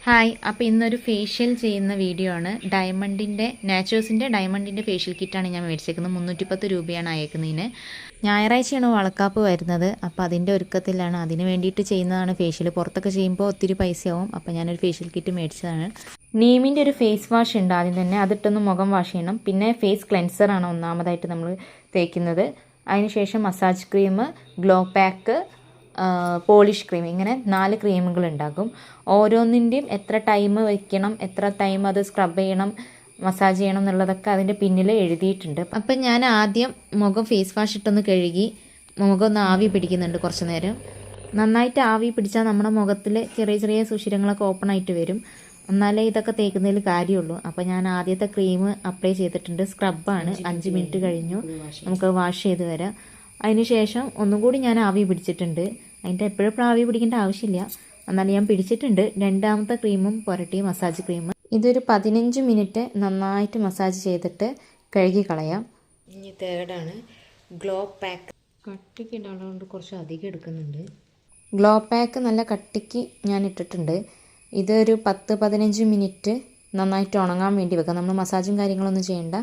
Hi, അപ്പോൾ ഇന്നൊരു facial ചെയ്യുന്ന വീഡിയോ ആണ്. നാച്ചുറൽസിൻ്റെ ഡയമണ്ടിൻ്റെ ഫേഷ്യൽ കിറ്റാണ് ഞാൻ മേടിച്ചേക്കുന്നത്. 310 രൂപയാണ് അയക്കുന്നതിന്. ഞായറാഴ്ചയാണ് വളക്കാപ്പ് വരുന്നത്. അപ്പോൾ അതിൻ്റെ ഒരുക്കത്തിലാണ്. അതിന് വേണ്ടിയിട്ട് ചെയ്യുന്നതാണ് ഫേഷ്യൽ. പുറത്തൊക്കെ ചെയ്യുമ്പോൾ ഒത്തിരി പൈസയാവും. അപ്പോൾ ഞാനൊരു ഫേഷ്യൽ കിറ്റ് മേടിച്ചതാണ്. നീമിൻ്റെ ഒരു ഫേസ് വാഷ് ഉണ്ട്. ആദ്യം തന്നെ അതിട്ടൊന്ന് മുഖം വാഷ് ചെയ്യണം. പിന്നെ ഫേസ് ക്ലെൻസറാണ് ഒന്നാമതായിട്ട് നമ്മൾ തേക്കുന്നത്. അതിനുശേഷം massage cream, glow pack, polish cream, ഇങ്ങനെ 4 ക്രീമുകൾ ഉണ്ടാകും. ഓരോന്നിൻ്റെയും എത്ര ടൈം വയ്ക്കണം, എത്ര ടൈം അത് സ്ക്രബ് ചെയ്യണം, മസാജ് ചെയ്യണം എന്നുള്ളതൊക്കെ അതിൻ്റെ പിന്നിൽ എഴുതിയിട്ടുണ്ട്. അപ്പം ഞാൻ ആദ്യം മുഖം ഫേസ് വാഷ് ഇട്ടൊന്ന് കഴുകി മുഖം ഒന്ന് ആവി പിടിക്കുന്നുണ്ട് കുറച്ച് നേരം. നന്നായിട്ട് ആവി പിടിച്ചാൽ നമ്മുടെ മുഖത്തിൽ ചെറിയ ചെറിയ സുഷിരങ്ങളൊക്കെ ഓപ്പൺ ആയിട്ട് വരും. എന്നാലേ ഇതൊക്കെ തേക്കുന്നതിൽ കാര്യമുള്ളൂ. അപ്പോൾ ഞാൻ ആദ്യത്തെ ക്രീം അപ്ലൈ ചെയ്തിട്ടുണ്ട്. സ്ക്രബാണ്. 5 മിനിറ്റ് കഴിഞ്ഞു നമുക്ക് വാഷ് ചെയ്ത് വരാം. അതിനുശേഷം ഒന്നും കൂടി ഞാൻ ആവി പിടിച്ചിട്ടുണ്ട്. അതിൻ്റെ എപ്പോഴും ആവി പിടിക്കേണ്ട ആവശ്യമില്ല, എന്നാലും ഞാൻ പിടിച്ചിട്ടുണ്ട്. രണ്ടാമത്തെ ക്രീമും പുരട്ടി മസാജ് ക്രീം. ഇതൊരു 15 മിനിറ്റ് നന്നായിട്ട് മസാജ് ചെയ്തിട്ട് കഴുകി കളയാം. ഇനി തേർഡാണ് ഗ്ലോ പാക്ക്. കട്ടിക്ക് ഉണ്ടാവുന്നതുകൊണ്ട് കുറച്ച് അധികം എടുക്കുന്നുണ്ട്. ഗ്ലോ പാക്ക് നല്ല കട്ടിക്ക് ഞാൻ ഇട്ടിട്ടുണ്ട്. ഇതൊരു 10-15 മിനിറ്റ് നന്നായിട്ട് ഉണങ്ങാൻ വേണ്ടി വെക്കാം. നമ്മൾ മസാജും കാര്യങ്ങളൊന്നും ചെയ്യണ്ട.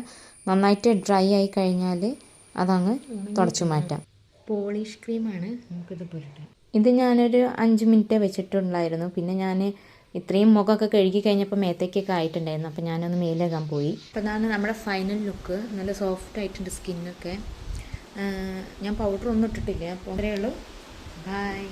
നന്നായിട്ട് ഡ്രൈ ആയി കഴിഞ്ഞാൽ അതങ്ങ് തുടച്ചു മാറ്റാം. പോളിഷ് ക്രീമാണ്. നമുക്കിത് പുരട്ടാം. ഇത് ഞാനൊരു 5 മിനിറ്റ് വെച്ചിട്ടുണ്ടായിരുന്നു. പിന്നെ ഞാൻ ഇത്രയും മുഖമൊക്കെ കഴുകി കഴിഞ്ഞപ്പോൾ മേത്തേക്കൊക്കെ ആയിട്ടുണ്ടായിരുന്നു. അപ്പോൾ ഞാനൊന്ന് മേലേക്കാൻ പോയി. അപ്പോൾ അതാണ് നമ്മുടെ ഫൈനൽ ലുക്ക്. നല്ല സോഫ്റ്റ് ആയിട്ടുണ്ട് സ്കിന്നൊക്കെ. ഞാൻ പൗഡർ ഒന്നും ഇട്ടിട്ടില്ല. അപ്പോൾ അത്രയേ ഉള്ളൂ. ബൈ.